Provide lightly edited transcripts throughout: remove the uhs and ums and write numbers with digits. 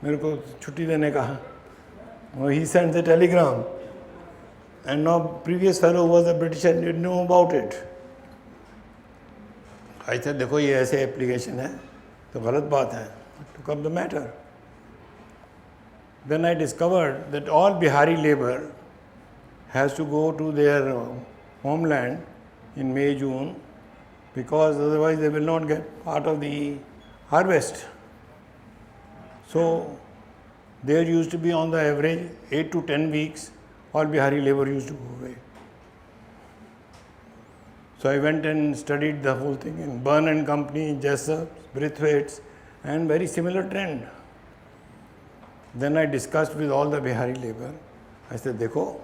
मेरे को छुट्टी देने कहा. He sent the telegram. And now previous fellow was a British and didn't know about it. I said, देखो ये ऐसे application है तो गलत बात है. Took up the matter. Then I discovered that all Bihari labor has to go to their homeland in May, June, because otherwise they will not get part of the harvest. So there used to be on the average 8 to 10 weeks, all Bihari labor used to go away. So I went and studied the whole thing in Byrne and Company, Jessup, Braithwaite's, and very similar trend. Then I discussed with all the Bihari labor. I said, देखो,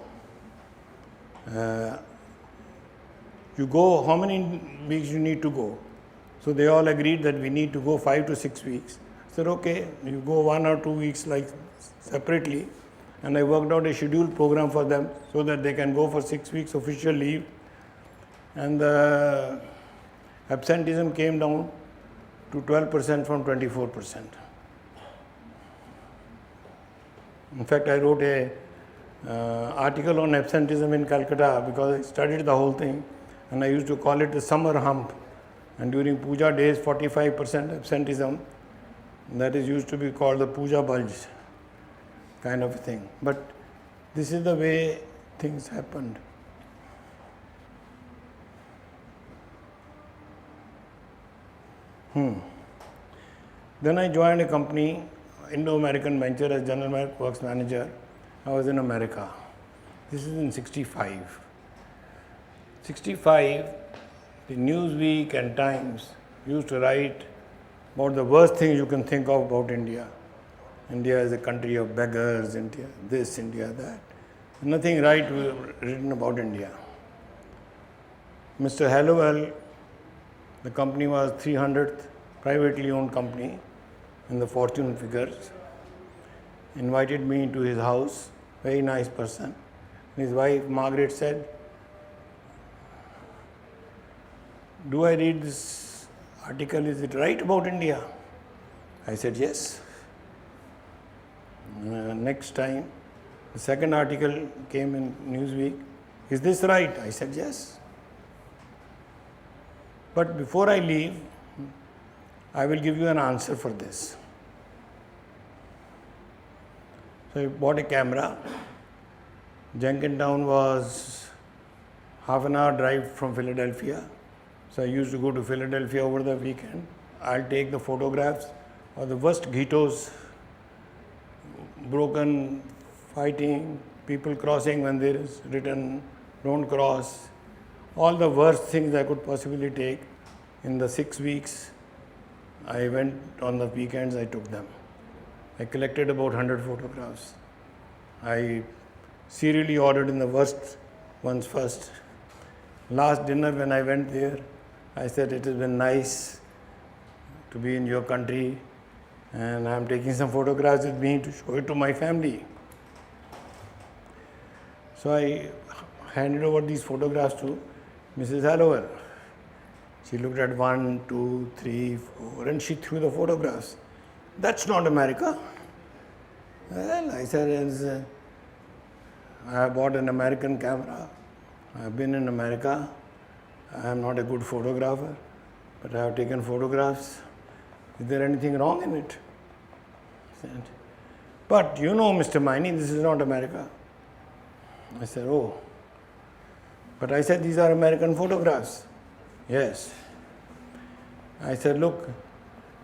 you go, how many weeks you need to go? So they all agreed that we need to go 5 to 6 weeks. I said, okay, you go 1 or 2 weeks like separately. And I worked out a scheduled program for them so that they can go for 6 weeks official leave. And the absenteeism came down to 12% from 24%. In fact, I wrote a article on absenteeism in Calcutta because I studied the whole thing, and I used to call it the summer hump. And during puja days, 45% absenteeism, that is used to be called the puja bulge kind of a thing. But this is the way things happened. Then I joined a company, Indo-American Venture, as General Works Manager. I was in America. This is in 65. 65, the Newsweek and Times used to write about the worst things you can think of about India. India is a country of beggars, India this, India that. Nothing right written about India. Mr. Hallowell, the company was 300th privately owned company in the fortune figures, invited me into his house, very nice person. His wife Margaret said, do I read this article, is it right about India? I said yes. Next time, the second article came in Newsweek, is this right? I said yes. But before I leave, I will give you an answer for this. So I bought a camera. Jenkintown was half an hour drive from Philadelphia. So I used to go to Philadelphia over the weekend. I'll take the photographs of the worst ghettos, broken, fighting, people crossing when there is written, don't cross. All the worst things I could possibly take. In the 6 weeks, I went on the weekends, I took them. I collected about 100 photographs. I serially ordered in the worst ones first. Last dinner when I went there, I said, it has been nice to be in your country, and I'm taking some photographs with me to show it to my family. So I handed over these photographs to Mrs. Hallowell. She looked at 1, 2, 3, 4, and she threw the photographs. That's not America. Well, I said, I bought an American camera. I've been in America. I am not a good photographer, but I have taken photographs. Is there anything wrong in it? I said, but you know, Mr. Maini, this is not America. I said, oh. But I said, these are American photographs. Yes. I said, look,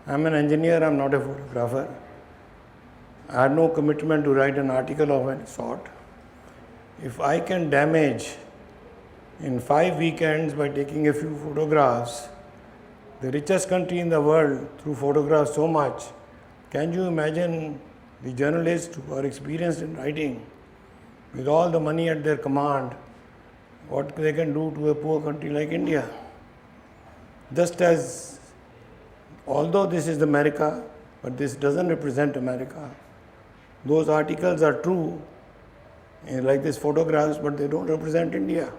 I'm an engineer, I'm not a photographer. I had no commitment to write an article of any sort. If I can damage in 5 weekends by taking a few photographs, the richest country in the world through photographs so much, can you imagine the journalists who are experienced in writing, with all the money at their command, what they can do to a poor country like India? Just as, although this is America, but this doesn't represent America. Those articles are true, like these photographs, but they don't represent India.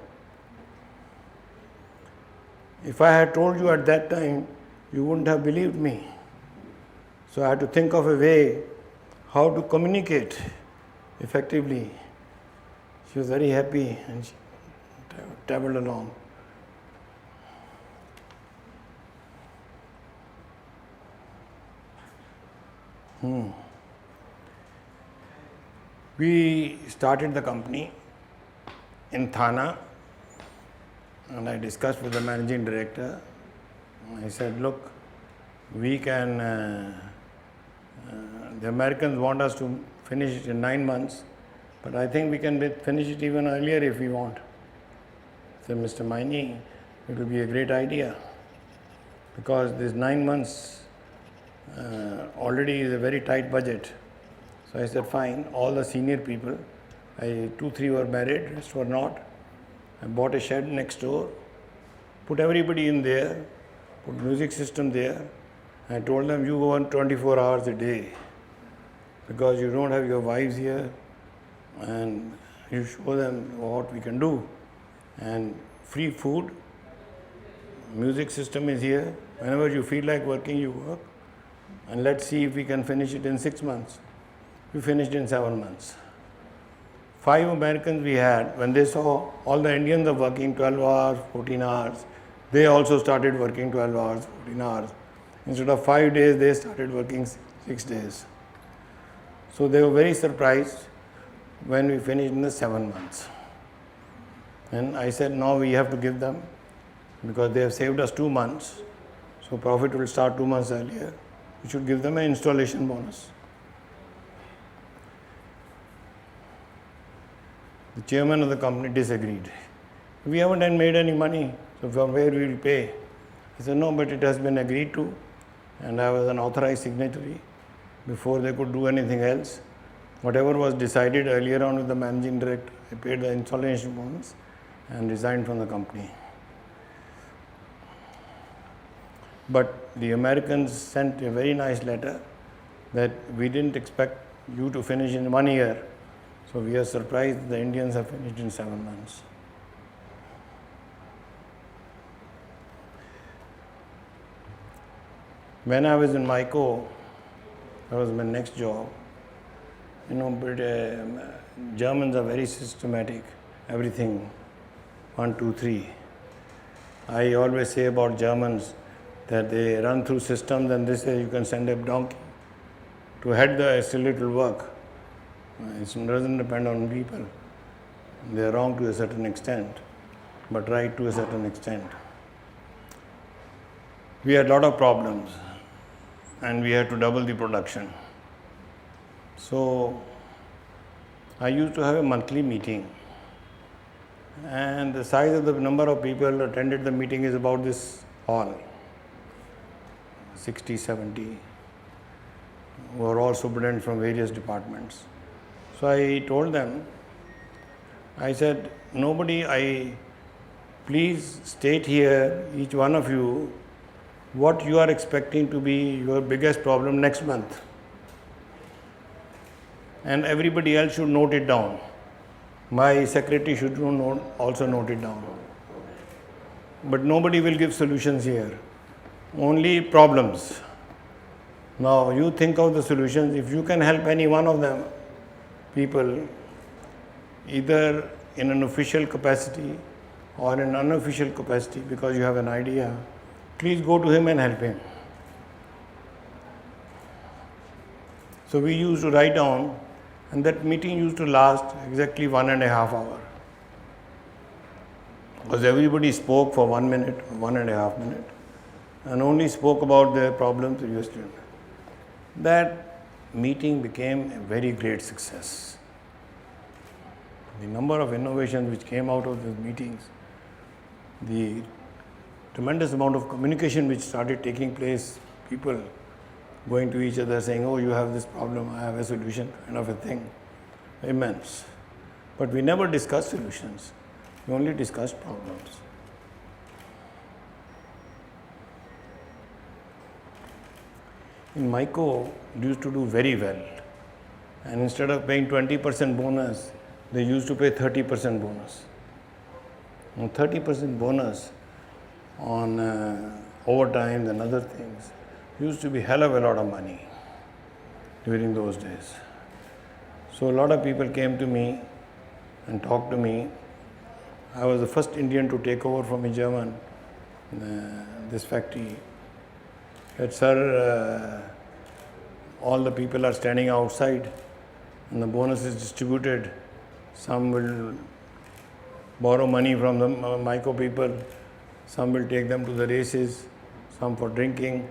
If I had told you at that time, you wouldn't have believed me. So I had to think of a way how to communicate effectively. She was very happy and she traveled along. We started the company in Thana, and I discussed with the managing director. I said, look, we can, the Americans want us to finish it in 9 months, but I think we can finish it even earlier if we want. I said, Mr. Maini, it will be a great idea, because this 9 months already is a very tight budget. So I said, fine, all the senior people, 2-3 were married, rest were not. I bought a shed next door, put everybody in there, put music system there. I told them, you go on 24 hours a day, because you don't have your wives here, and you show them what we can do. And free food, music system is here. Whenever you feel like working, you work. And let's see if we can finish it in 6 months. We finished in 7 months. 5 Americans we had, when they saw all the Indians are working 12 hours, 14 hours, they also started working 12 hours, 14 hours. Instead of 5 days, they started working 6 days. So they were very surprised when we finished in the 7 months. And I said, now we have to give them, because they have saved us 2 months, so profit will start 2 months earlier. We should give them an installation bonus. The chairman of the company disagreed. We haven't made any money, so from where we will pay? He said, no, but it has been agreed to, and I was an authorized signatory before they could do anything else. Whatever was decided earlier on with the managing director, I paid the installation bonus and resigned from the company. But the Americans sent a very nice letter that we didn't expect you to finish in 1 year. So we are surprised the Indians have finished in 7 months. When I was in MICO, that was my next job. But Germans are very systematic, everything, 1, 2, 3. I always say about Germans that they run through systems, and they say you can send a donkey to head the skeletal work. It doesn't depend on people. They are wrong to a certain extent, but right to a certain extent. We had a lot of problems, and we had to double the production. So I used to have a monthly meeting, and the size of the number of people attended the meeting is about this hall, 60, 70, who are all superintendents from various departments. So I told them, I said, please state here, each one of you, what you are expecting to be your biggest problem next month. And everybody else should note it down. My secretary should also note it down. But nobody will give solutions here, only problems. Now you think of the solutions. If you can help any one of them, people, either in an official capacity or in an unofficial capacity, because you have an idea, please go to him and help him. So we used to write down, and that meeting used to last exactly 1.5 hours. Because everybody spoke for 1 minute, 1.5 minutes, and only spoke about their problems previously. That meeting became a very great success. The number of innovations which came out of those meetings, the tremendous amount of communication which started taking place, people going to each other saying, oh, you have this problem, I have a solution, kind of a thing, immense. But we never discussed solutions, we only discussed problems. In MICO, they used to do very well, and instead of paying 20% bonus, they used to pay 30% bonus. And 30% bonus on overtime and other things used to be hell of a lot of money. during those days. So a lot of people came to me and talked to me. I was the first Indian to take over from a German this factory. Said, sir, all the people are standing outside and the bonus is distributed. Some will borrow money from the Myco people, some will take them to the races, some for drinking,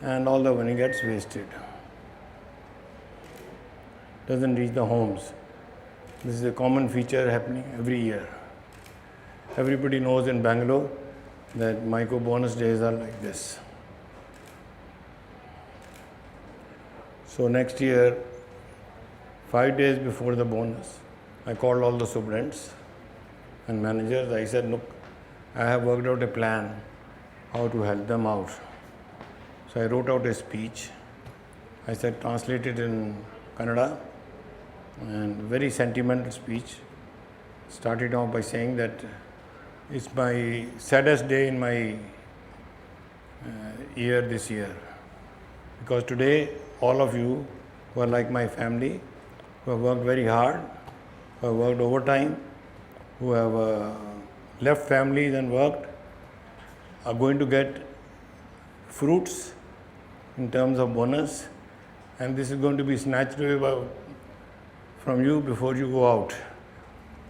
and all the money gets wasted. Doesn't reach the homes. This is a common feature happening every year. Everybody knows in Bangalore that Myco bonus days are like this. So next year, 5 days before the bonus, I called all the superintendents and managers. I said, look, I have worked out a plan how to help them out. So I wrote out a speech. I said, translate it in Kannada, and very sentimental speech. Started off by saying that it's my saddest day in my year this year, because today all of you who are like my family, who have worked very hard, who have worked overtime, who have left families and worked, are going to get fruits in terms of bonus, and this is going to be snatched away from you before you go out.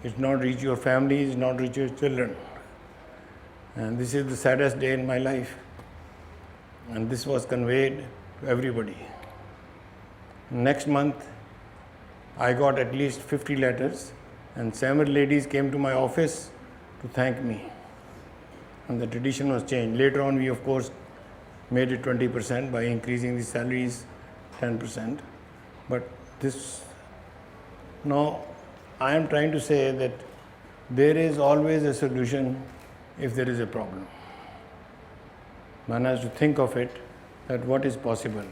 It's not reach your family, it's not reach your children. And this is the saddest day in my life. And this was conveyed to everybody. Next month, I got at least 50 letters, and several ladies came to my office to thank me. And the tradition was changed. Later on, we of course made it 20% by increasing the salaries 10%. But this, now I am trying to say that there is always a solution if there is a problem. One has to think of it, that what is possible.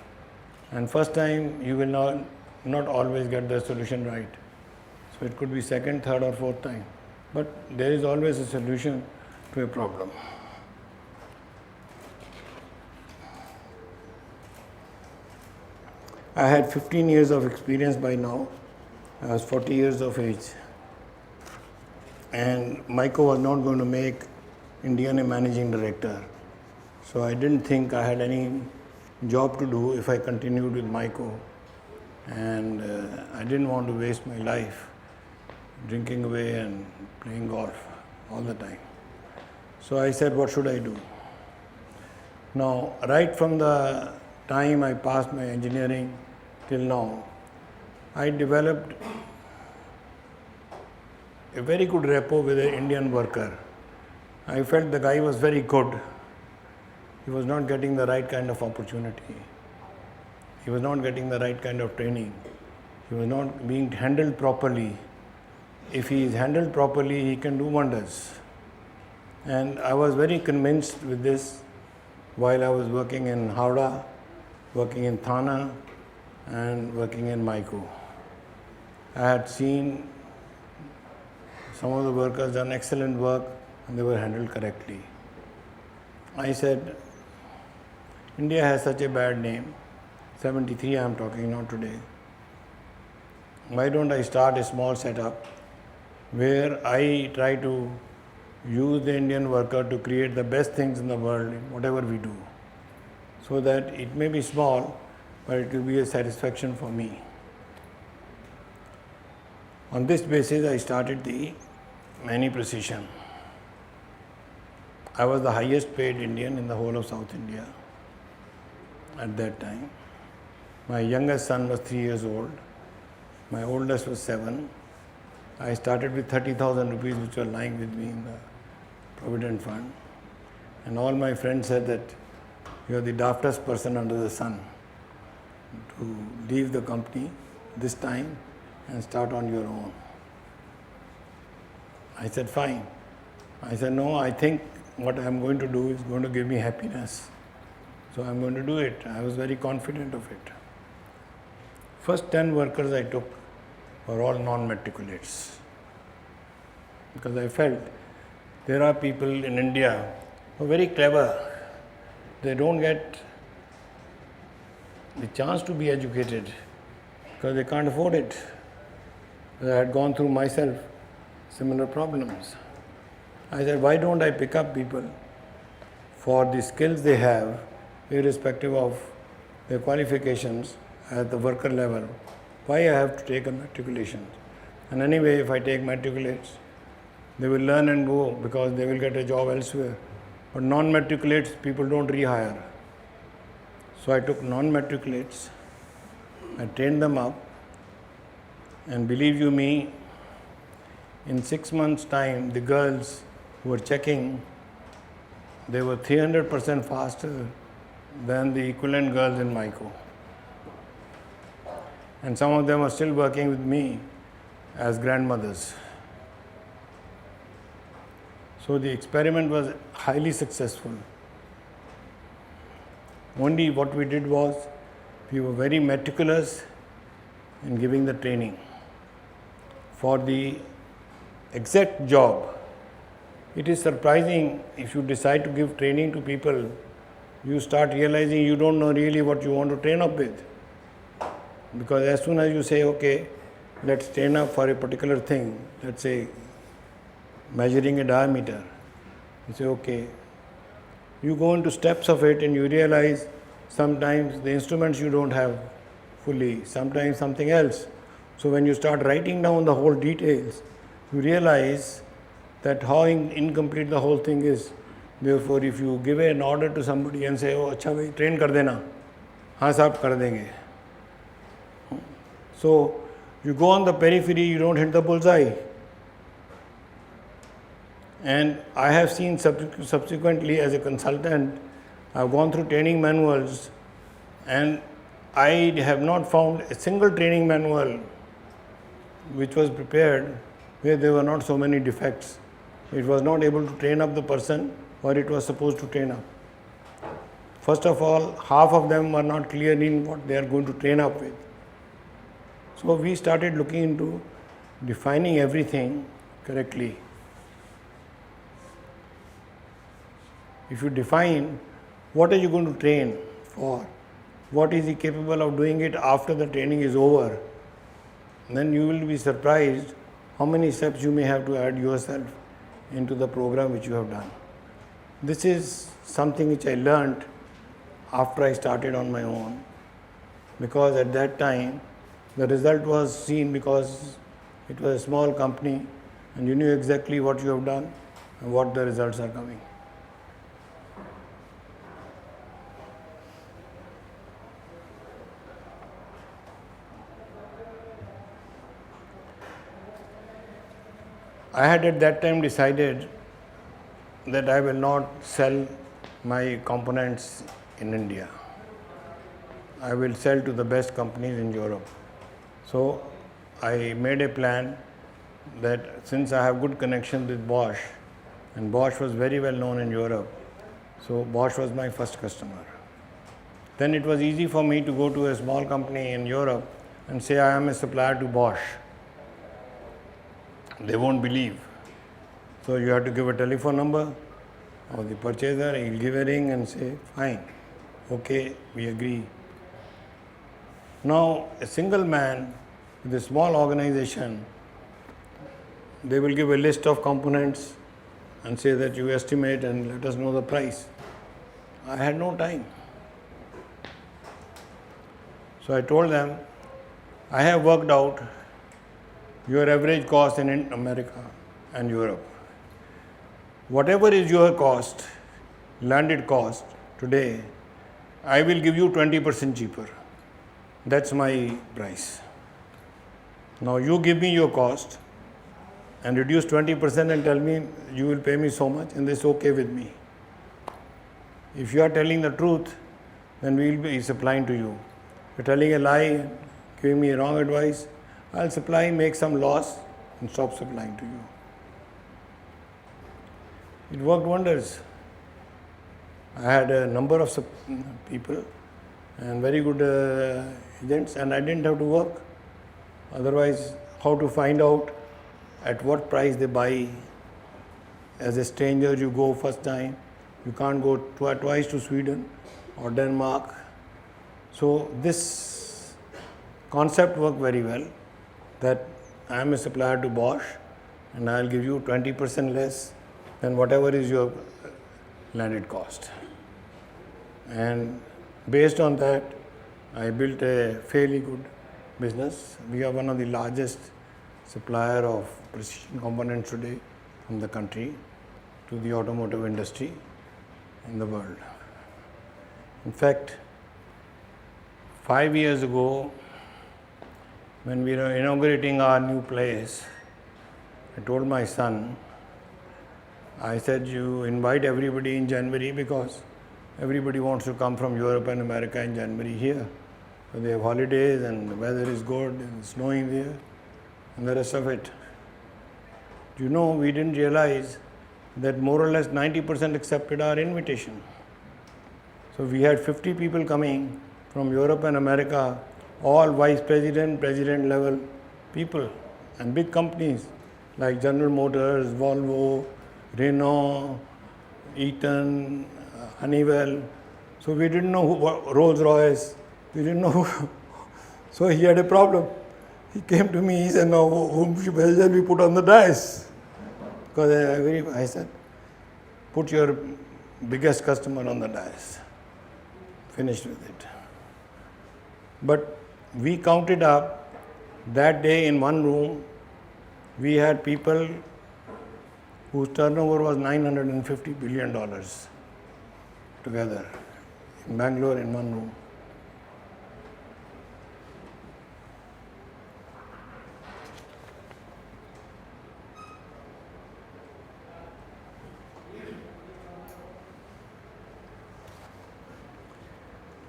And first time you will not always get the solution right. So it could be second, third or fourth time. But there is always a solution to a problem. I had 15 years of experience by now. I was 40 years of age. And Myco was not going to make Indian a managing director. So I didn't think I had any job to do if I continued with Myco. And I didn't want to waste my life drinking away and playing golf all the time. So I said, what should I do? Now, right from the time I passed my engineering till now, I developed a very good rapport with an Indian worker. I felt the guy was very good. He was not getting the right kind of opportunity. He was not getting the right kind of training. He was not being handled properly. If he is handled properly, he can do wonders. And I was very convinced with this while I was working in Howrah, working in Thana, and working in Myco. I had seen some of the workers done excellent work and they were handled correctly. I said, India has such a bad name. 73 I am talking, not today. Why don't I start a small setup where I try to use the Indian worker to create the best things in the world in whatever we do, so that it may be small, but it will be a satisfaction for me. On this basis, I started the Mani Precision. I was the highest paid Indian in the whole of South India at that time. My youngest son was 3 years old. My oldest was 7. I started with 30,000 rupees which were lying with me in the Provident Fund. And all my friends said that you are the daftest person under the sun to leave the company this time and start on your own. I said, fine. I said, no, I think what I am going to do is going to give me happiness. So I am going to do it. I was very confident of it. First 10 workers I took were all non-matriculates, because I felt there are people in India who are very clever. They don't get the chance to be educated because they can't afford it. I had gone through myself similar problems. I said, why don't I pick up people for the skills they have, irrespective of their qualifications at the worker level? Why I have to take a matriculation? And anyway, if I take matriculates, they will learn and go because they will get a job elsewhere. But non-matriculates, people don't rehire. So I took non-matriculates, I trained them up, and believe you me, in 6 months' time, the girls who were checking, they were 300% faster than the equivalent girls in MICO. And some of them are still working with me as grandmothers. So the experiment was highly successful. Only what we did was, we were very meticulous in giving the training. For the exact job, it is surprising if you decide to give training to people, you start realizing you don't know really what you want to train up with. Because as soon as you say, okay, let's train up for a particular thing, let's say measuring a diameter, you say, okay, you go into steps of it and you realize sometimes the instruments you don't have fully, sometimes something else. So when you start writing down the whole details, you realize that how incomplete the whole thing is. Therefore, if you give an order to somebody and say, oh, अच्छा भाई train कर देना, हाँ साहब कर देंगे. So you go on the periphery, you don't hit the bullseye. And I have seen subsequently as a consultant, I've gone through training manuals and I have not found a single training manual which was prepared where there were not so many defects. It was not able to train up the person what it was supposed to train up. First of all, half of them were not clear in what they are going to train up with. So we started looking into defining everything correctly. If you define what are you going to train for, what is he capable of doing it after the training is over, then you will be surprised how many steps you may have to add yourself into the program which you have done. This is something which I learnt after I started on my own, because at that time the result was seen because it was a small company and you knew exactly what you have done and what the results are coming. I had at that time decided that I will not sell my components in India. I will sell to the best companies in Europe. So I made a plan that since I have good connections with Bosch, and Bosch was very well known in Europe, so Bosch was my first customer. Then it was easy for me to go to a small company in Europe and say I am a supplier to Bosch. They won't believe. So you have to give a telephone number of the purchaser, he will give a ring and say, fine, okay, we agree. Now, a single man with a small organization, they will give a list of components and say that you estimate and let us know the price. I had no time. So I told them, I have worked out your average cost in America and Europe. Whatever is your cost, landed cost today, I will give you 20% cheaper. That's my price. Now you give me your cost and reduce 20% and tell me you will pay me so much, and this is okay with me. If you are telling the truth, then we will be supplying to you. If you are telling a lie, giving me wrong advice, I'll supply, make some loss and stop supplying to you. It worked wonders. I had a number of people and very good agents, and I didn't have to work. Otherwise, how to find out at what price they buy? As a stranger, you go first time, you can't go twice to Sweden or Denmark. So this concept worked very well, that I am a supplier to Bosch and I will give you 20% less than whatever is your landed cost. And based on that, I built a fairly good business. We are one of the largest supplier of precision components today from the country to the automotive industry in the world. In fact, 5 years ago, when we were inaugurating our new place, I told my son, I said, you invite everybody in January because everybody wants to come from Europe and America in January here. So they have holidays and the weather is good and it's snowing there and the rest of it. You know, we didn't realize that more or less 90% accepted our invitation. So we had 50 people coming from Europe and America, all vice president, president level people and big companies like General Motors, Volvo, Renault, Eaton, Honeywell. So we didn't know who, Rolls Royce, we didn't know who. So he had a problem. He came to me, he said, no, whom shall we put on the dice? Because I said, put your biggest customer on the dice. Finished with it. But we counted up, that day in one room, we had people whose turnover was $950 billion together in Bangalore in one room.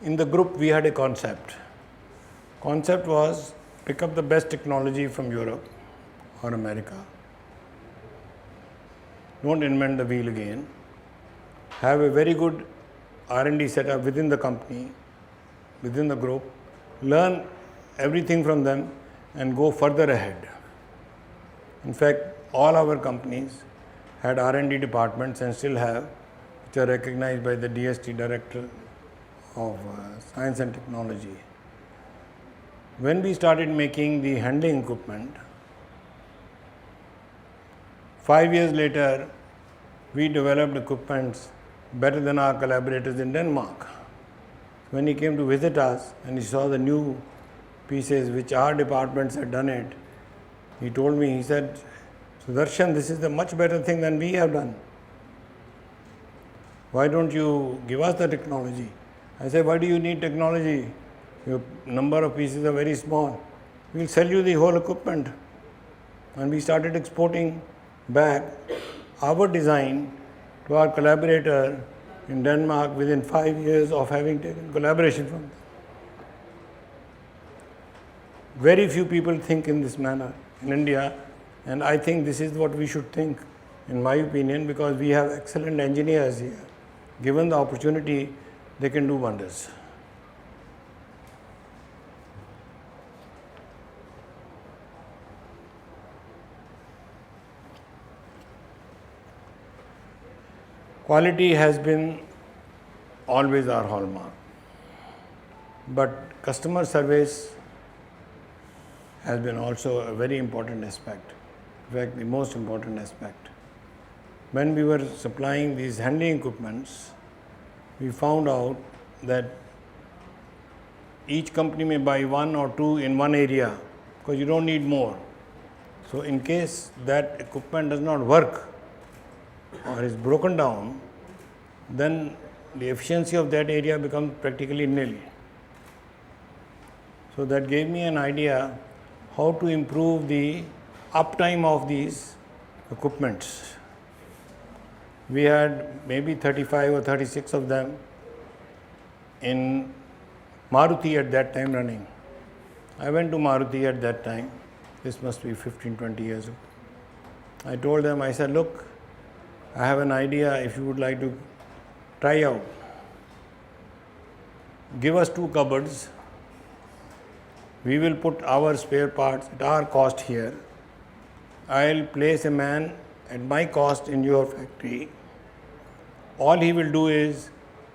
In the group, we had a concept. Concept was pick up the best technology from Europe or America. Don't invent the wheel again. Have a very good R&D setup within the company, within the group. Learn everything from them and go further ahead. In fact, all our companies had R&D departments and still have, which are recognized by the DST Director of Science and Technology. When we started making the handling equipment, 5 years later, we developed equipments better than our collaborators in Denmark. When he came to visit us and he saw the new pieces which our departments had done it, he told me, he said, Sudarshan, this is a much better thing than we have done. Why don't you give us the technology? I said, why do you need technology? Your number of pieces are very small. We'll sell you the whole equipment. And we started exporting back our design to our collaborator in Denmark within 5 years of having taken collaboration from them. Very few people think in this manner in India, and I think this is what we should think, in my opinion, because we have excellent engineers here. Given the opportunity, they can do wonders. Quality has been always our hallmark, but customer service has been also a very important aspect, in fact the most important aspect. When we were supplying these handling equipments, we found out that each company may buy one or two in one area because you don't need more. So in case that equipment does not work or is broken down, then the efficiency of that area becomes practically nil. So that gave me an idea how to improve the uptime of these equipments. We had maybe 35 or 36 of them in Maruti at that time running. I went to Maruti at that time. This must be 15-20 years ago. I told them, I said, look, I have an idea if you would like to try out. Give us 2 cupboards. We will put our spare parts at our cost here. I'll place a man at my cost in your factory. All he will do is,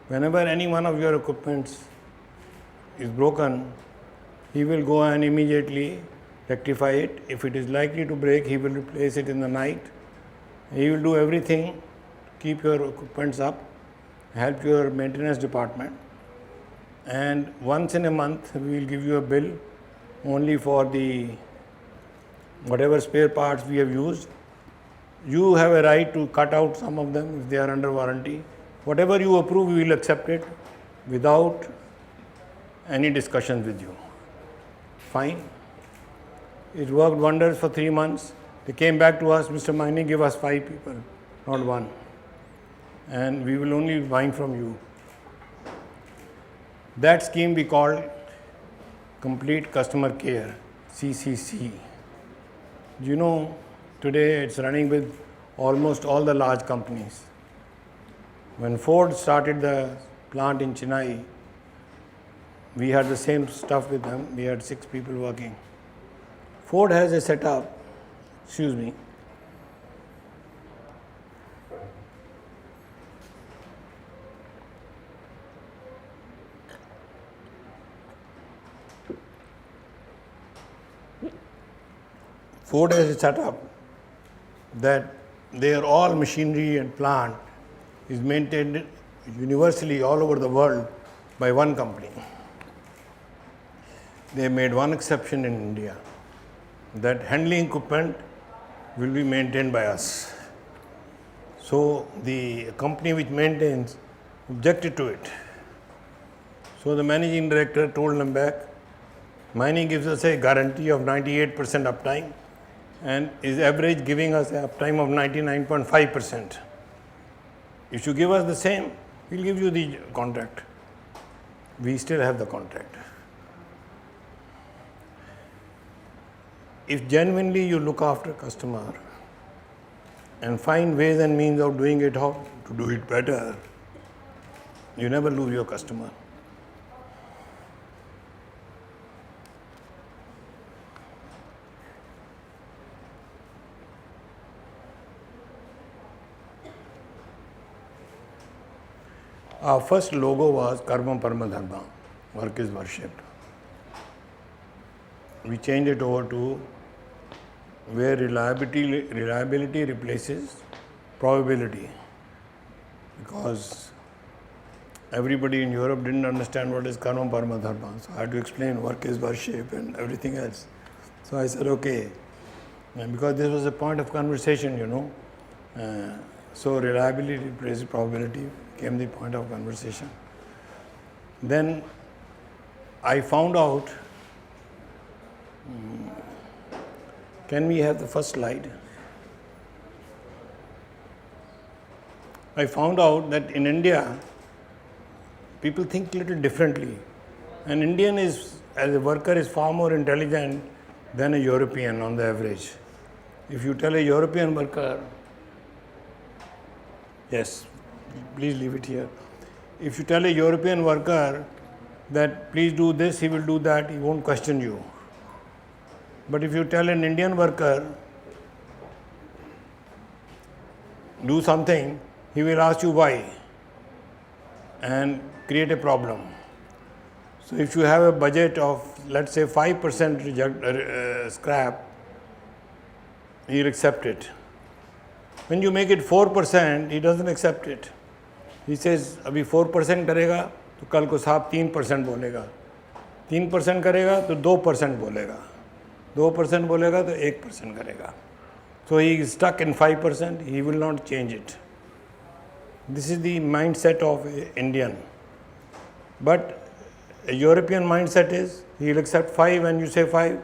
whenever any one of your equipments is broken, he will go and immediately rectify it. If it is likely to break, he will replace it in the night. He will do everything, keep your equipments up, help your maintenance department, and once in a month we will give you a bill only for the whatever spare parts we have used. You have a right to cut out some of them if they are under warranty. Whatever you approve, we will accept it without any discussions with you. Fine. It worked wonders for 3 months. They came back to us, Mr. Maini, give us 5 people, not 1. And we will only buy from you. That scheme we called Complete Customer Care, CCC. You know, today it's running with almost all the large companies. When Ford started the plant in Chennai, we had the same stuff with them. We had 6 people working. Ford has a setup, Ford has a setup that their all machinery and plant is maintained universally all over the world by one company. They made one exception in India, that handling equipment will be maintained by us. So the company which maintains objected to it. So the managing director told them back, Maini gives us a guarantee of 98% uptime and is average giving us an uptime of 99.5%. If you give us the same, we'll give you the contract. We still have the contract. If genuinely you look after customer and find ways and means of doing it, how to do it better, you never lose your customer. Our first logo was Karma Parama Dharma, work is worshipped. We changed it over to where reliability replaces probability, because everybody in Europe didn't understand what is Karma Parama Dharma. So I had to explain work is worship and everything else. So I said, okay. And because this was a point of conversation, so reliability replaces probability became the point of conversation. Then I found out, can we have the first slide? I found out that in India, people think a little differently. An Indian is, as a worker, is far more intelligent than a European on the average. If you tell a European worker, yes, please leave it here. If you tell a European worker that please do this, he will do that, he won't question you. But if you tell an Indian worker, do something, he will ask you why and create a problem. So if you have a budget of, let's say, 5% scrap, he'll accept it. When you make it 4%, he doesn't accept it. He says, अभी 4% करेगा तो कल को साहब 3% बोलेगा, 3% करेगा तो 2% बोलेगा, 2% बोलेगा तो 1% करेगा. So he is stuck in 5%, he will not change it. This is the mindset of an Indian. But a European mindset is, he will accept 5 when you say 5,